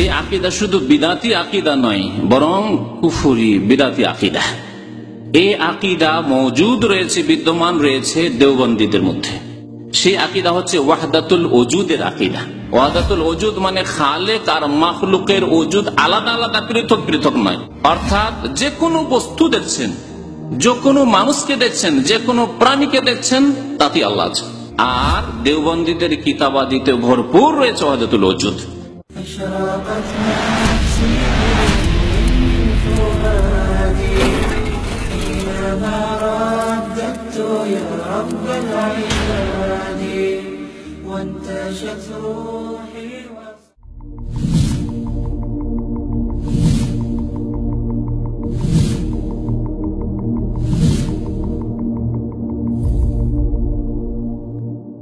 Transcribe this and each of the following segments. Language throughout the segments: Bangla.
যে আকীদা শুধু বিদাতি আকীদা নয়, বরং কুফরি বিদাতি আকীদা। এই আকীদা মওজুদ রয়েছে, বিদ্যমান রয়েছে দেওবন্দীদের মধ্যে। সেই আকীদা হচ্ছে ওয়াহদাতুল ওজুদের আকীদা। ওয়াহদাতুল ওজুদ মানে খালেক আর মাখলুকের ওজুদ আলাদা আলাদা, পৃথক পৃথক নয়। অর্থাৎ যে কোনো বস্তু দেখছেন, যে কোনো মানুষকে দেখছেন, যে কোনো প্রাণীকে দেখছেন, তাতে আল্লাহ আছে। আর দেওবন্দীদের কিতাবাদিতে ভরপুর রয়েছে ওয়াহদাতুল ওজুদ।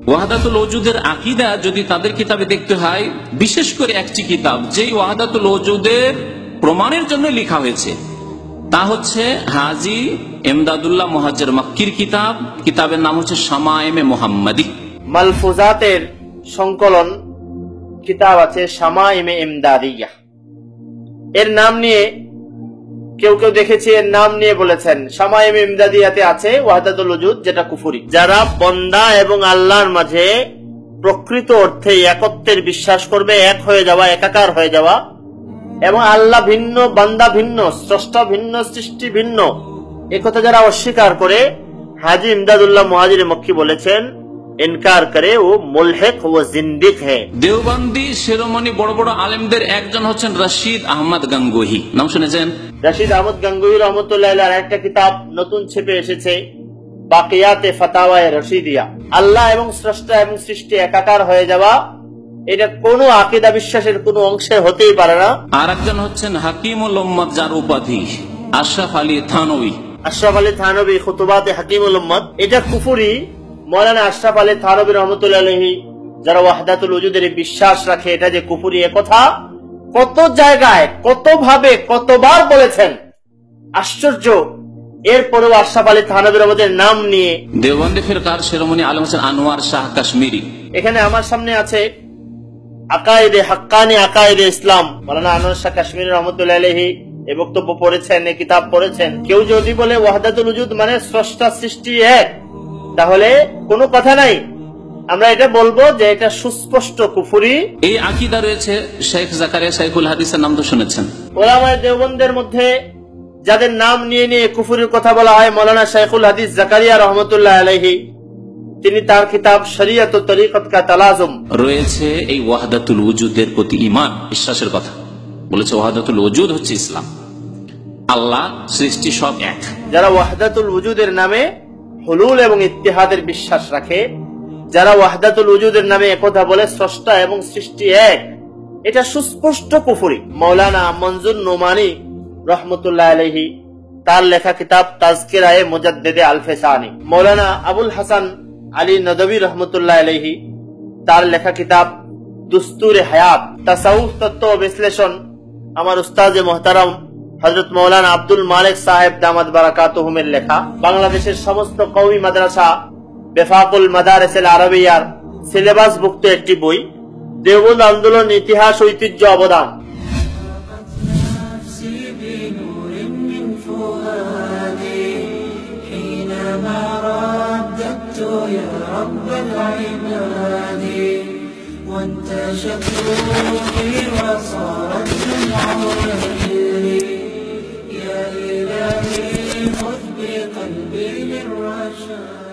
ওয়াহদাতুল ওজুদের আকীদা যদি তাদের কিতাবে দেখতে হয়, বিশেষ করে একটি কিতাব যেই ওয়াহদাতুল ওজুদের প্রমাণের জন্য লেখা হয়েছে, তা হচ্ছে হাজী ইমদাদুল্লাহ মুহাজ্জির মক্কির কিতাব। কিতাবের নাম হচ্ছে শামায়েমে মুহাম্মাদি। মালফুজাতের সংকলন কিতাব আছে শামায়েমে ইমদাদিয়া। এর নাম নিয়ে কেউ কেউ দেখেছি, এর নাম নিয়ে বলেছেন শামায়েমে ইমদাদিয়াতে আছে ওয়াহদাতুল ওজুদ, যেটা কুফরি। যারা বন্দা এবং আল্লাহর মাঝে প্রকৃত অর্থে একত্বের বিশ্বাস করবে, এক হয়ে যাওয়া, একাকার হয়ে যাওয়া, এবং আল্লাহ ভিন্ন, বান্দা ভিন্ন, স্রষ্টা ভিন্ন, সৃষ্টি ভিন্ন, একথা যারা অস্বীকার করে, হাজী ইমদাদুল্লাহ মুহাজির মক্কি বলেছেন, ইনকার করে ও মুলহিক ও জিন্দিক হ্যায়। দেওবন্দি শিরোমণি বড় বড় আলেমদের একজন হচ্ছেন রশিদ আহমদ গাঙ্গুহি। নাম শুনেছেন? রশিদ আহমদ গাঙ্গুহি রহমতুল্লাহ আলাইহির একটা কিতাব নতুন ছেপে এসেছে, বাকিয়াতে ফাতাওয়ায়ে রশিদিয়া। আল্লাহ এবং স্রষ্টা এবং সৃষ্টি একাকার হয়ে যাওয়া, এটা কোন আকীদা বিশ্বাসের কোন অংশে হতেই পারে না। আর একজন হচ্ছেন হাকিমুল উম্মত, যার উপাধি আশরাফ আলী থানভী। আশরাফ আলী থানভী খুতুবাতে হাকিমুল উম্মত, এটা কুফরি। মৌলানা আশরাফ আলী থানভী রহমতুল্লাহ আলাইহি যারা ওয়াহদাতুল ওজুদের বিশ্বাস রাখে, এটা যে কুফরি, একথা কত জায়গায়, কত ভাবে, কতবার বলেছেন, আশ্চর্য। এরপরেও আশরাফ আলী থানভী রহমতের নাম নিয়ে দেওবন্দি ফিরকার শিরোমণি আলেম হচ্ছেন আনোয়ার শাহ কাশ্মীরি। এখানে আমার সামনে আছে আকায়েদে হাক্কানি, আকায়েদে ইসলাম। মৌলানা আনোয়ার শাহ কাশ্মীরি রহমতুল্লাহ আলাইহি এই বক্তব্য পড়েছেন, এই কিতাব পড়েছেন। কেউ যদি বলে ওয়াহদাতুল ওজুদ মানে স্রষ্টা সৃষ্টি এক, তাহলে কোনো কথা নাই, আমরা এটা বলবো যে এটা সুস্পষ্ট কুফরি। এই আকীদা রয়েছে শেখ জাকারিয়া শাইখুল হাদিসের নাম তো শুনেছেন। ওলামায়ে দেওবন্দের মধ্যে যাদের নাম নিয়ে নিয়ে কুফরির কথা বলা হয়, মৌলানা শাইখুল হাদিস জাকারিয়া রহমতুল্লাহ আলাইহি, তিনি তার কিতাব শরিয়ত ও তরিকত কা তালাজুম রয়েছে এই ওয়াহদাতুল ওজুদের প্রতি ঈমান, বিশ্বাসের কথা বলেছে। ওয়াহদাতুল ওজুদ হচ্ছে ইসলাম, আল্লাহ সৃষ্টি সব এক। যারা ওয়াহদাতুল ওজুদের নামে হুলুল এবং ইত্তিহাদের বিশ্বাস রাখে, যারা ওয়াহদাতুল ওজুদের নামে একথা বলে স্রষ্টা এবং সৃষ্টি এক, এটা সুস্পষ্ট কুফরি। মাওলানা মনজুর নোমানী রহমতুল্লাহ আলাইহি তার লেখা কিতাব তাজকিরায়ে মুজাদ্দিদে আল-ফিসানি, মাওলানা আবুল হাসান আলী নদভী রহমতুল্লাহ আলাইহি তার লেখা কিতাব দুস্তুরে হায়াত, তাসাউফ তত্ত্ব ও বিশ্লেষণ, আমার উস্তাদ মুহতারাম হযরত মাওলানা আব্দুল মালিক সাহেব দামাত বারাকাতুহুমের লেখা, বাংলাদেশের সমস্ত কওমি মাদ্রাসা বেফাকুল মাদারিসিল আরবিয়ার সিলেবাসভুক্ত একটি বই, দেওবন্দ আন্দোলন ইতিহাস ঐতিহ্য অবদান। وانتشت روحي وصارت دمعة يجري يا إلهي خذ بقلبي للرشاد.